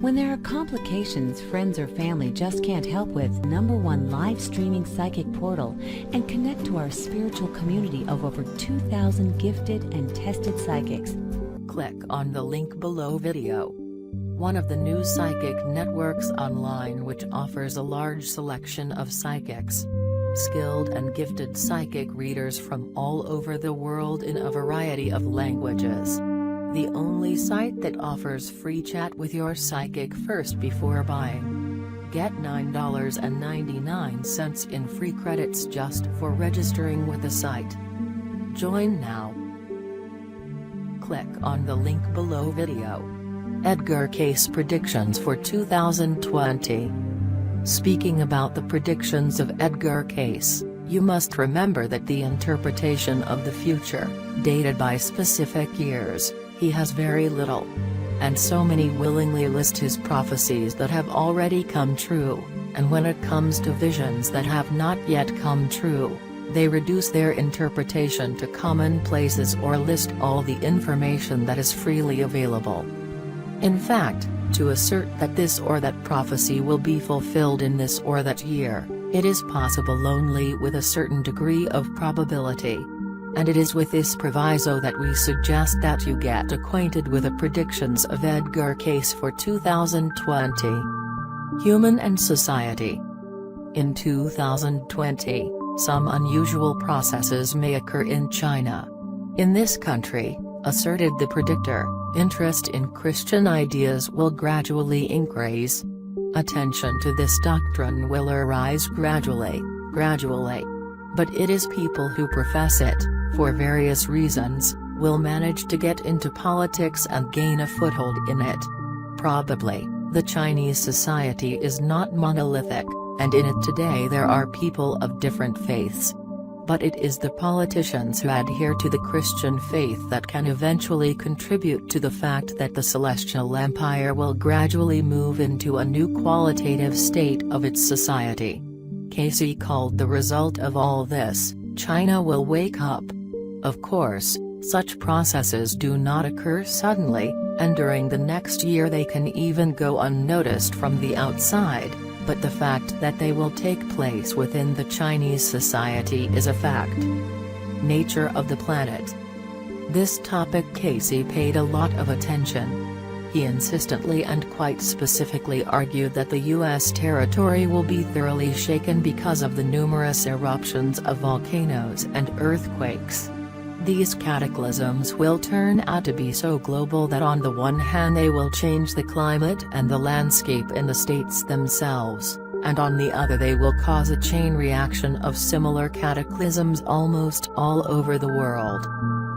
When there are complications friends or family just can't help with, #1 live streaming psychic portal and connect to our spiritual community of over 2,000 gifted and tested psychics. Click on the link below video. One of the new psychic networks online which offers a large selection of psychics. Skilled and gifted psychic readers from all over the world in a variety of languages. The only site that offers free chat with your psychic first before buying. Get $9.99 in free credits just for registering with the site. Join now. Click on the link below video. Edgar Cayce predictions for 2020. Speaking about the predictions of Edgar Cayce, you must remember that the interpretation of the future, dated by specific years, he has very little. And so many willingly list his prophecies that have already come true, and when it comes to visions that have not yet come true, they reduce their interpretation to commonplaces or list all the information that is freely available. In fact, to assert that this or that prophecy will be fulfilled in this or that year, it is possible only with a certain degree of probability. And it is with this proviso that we suggest that you get acquainted with the predictions of Edgar Cayce for 2020. Human and society. In 2020, some unusual processes may occur in China. In this country, asserted the predictor, interest in Christian ideas will gradually increase. Attention to this doctrine will arise gradually. But it is people who profess it, for various reasons, will manage to get into politics and gain a foothold in it. Probably, the Chinese society is not monolithic, and in it today there are people of different faiths. But it is the politicians who adhere to the Christian faith that can eventually contribute to the fact that the Celestial Empire will gradually move into a new qualitative state of its society. Cayce called the result of all this, China will wake up. Of course, such processes do not occur suddenly, and during the next year they can even go unnoticed from the outside, but the fact that they will take place within the Chinese society is a fact. Nature of the planet. This topic Cayce paid a lot of attention. He insistently and quite specifically argued that the U.S. territory will be thoroughly shaken because of the numerous eruptions of volcanoes and earthquakes. These cataclysms will turn out to be so global that on the one hand they will change the climate and the landscape in the states themselves, and on the other they will cause a chain reaction of similar cataclysms almost all over the world.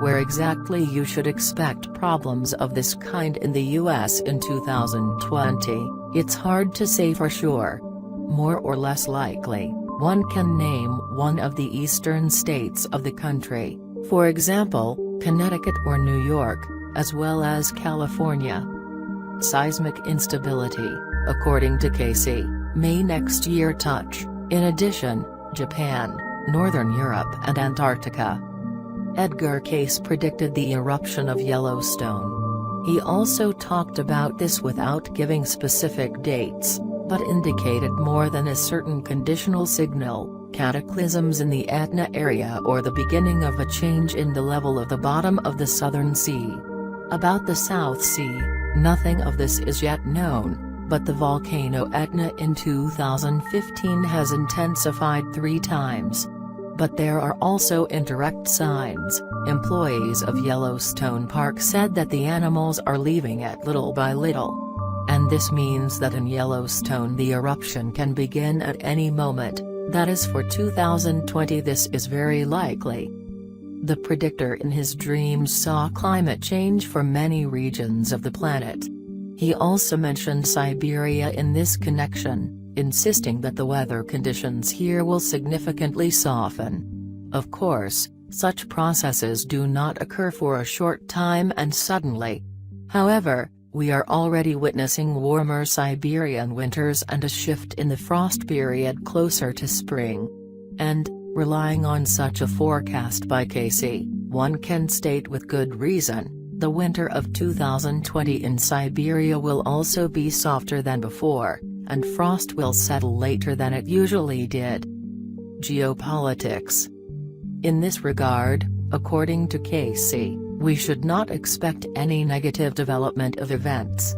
Where exactly you should expect problems of this kind in the US in 2020, it's hard to say for sure. More or less likely, one can name one of the eastern states of the country, for example, Connecticut or New York, as well as California. Seismic instability, according to Cayce, may next year touch, in addition, Japan, Northern Europe and Antarctica. Edgar Cayce predicted the eruption of Yellowstone. He also talked about this without giving specific dates, but indicated more than a certain conditional signal, cataclysms in the Etna area or the beginning of a change in the level of the bottom of the Southern Sea. About the South Sea, nothing of this is yet known, but the volcano Etna in 2015 has intensified 3 times. But there are also indirect signs. Employees of Yellowstone Park said that the animals are leaving it little by little. And this means that in Yellowstone the eruption can begin at any moment, that is for 2020 this is very likely. The predictor in his dreams saw climate change for many regions of the planet. He also mentioned Siberia in this connection, insisting that the weather conditions here will significantly soften. Of course, such processes do not occur for a short time and suddenly. However, we are already witnessing warmer Siberian winters and a shift in the frost period closer to spring. And, relying on such a forecast by Cayce, one can state with good reason, The winter of 2020 in Siberia will also be softer than before, and frost will settle later than it usually did. Geopolitics. In this regard, according to Cayce, we should not expect any negative development of events.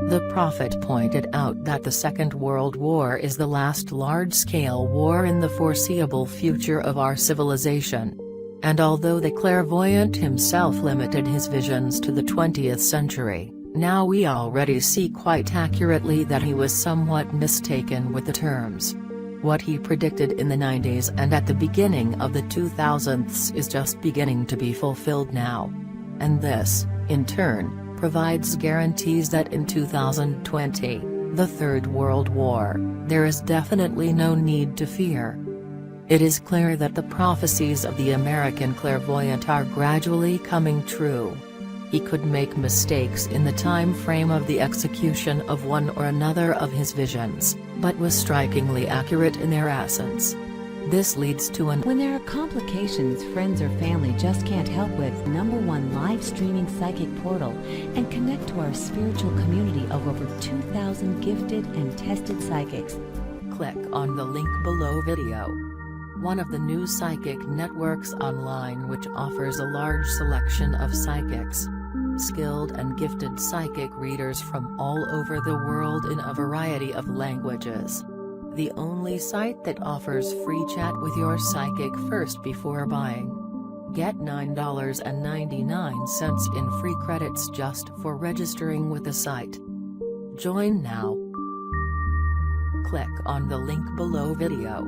The prophet pointed out that the Second World War is the last large-scale war in the foreseeable future of our civilization. And although the clairvoyant himself limited his visions to the 20th century, now we already see quite accurately that he was somewhat mistaken with the terms. What he predicted in the 90s and at the beginning of the 2000s is just beginning to be fulfilled now. And this, in turn, provides guarantees that in 2020, the Third World War, there is definitely no need to fear. It is clear that the prophecies of the American clairvoyant are gradually coming true. He could make mistakes in the time frame of the execution of one or another of his visions, but was strikingly accurate in their essence. This leads to When there are complications friends or family just can't help with, #1 live streaming psychic portal and connect to our spiritual community of over 2,000 gifted and tested psychics. Click on the link below video. One of the new psychic networks online which offers a large selection of psychics. Skilled and gifted psychic readers from all over the world in a variety of languages. The only site that offers free chat with your psychic first before buying. Get $9.99 in free credits just for registering with the site. Join now. Click on the link below video.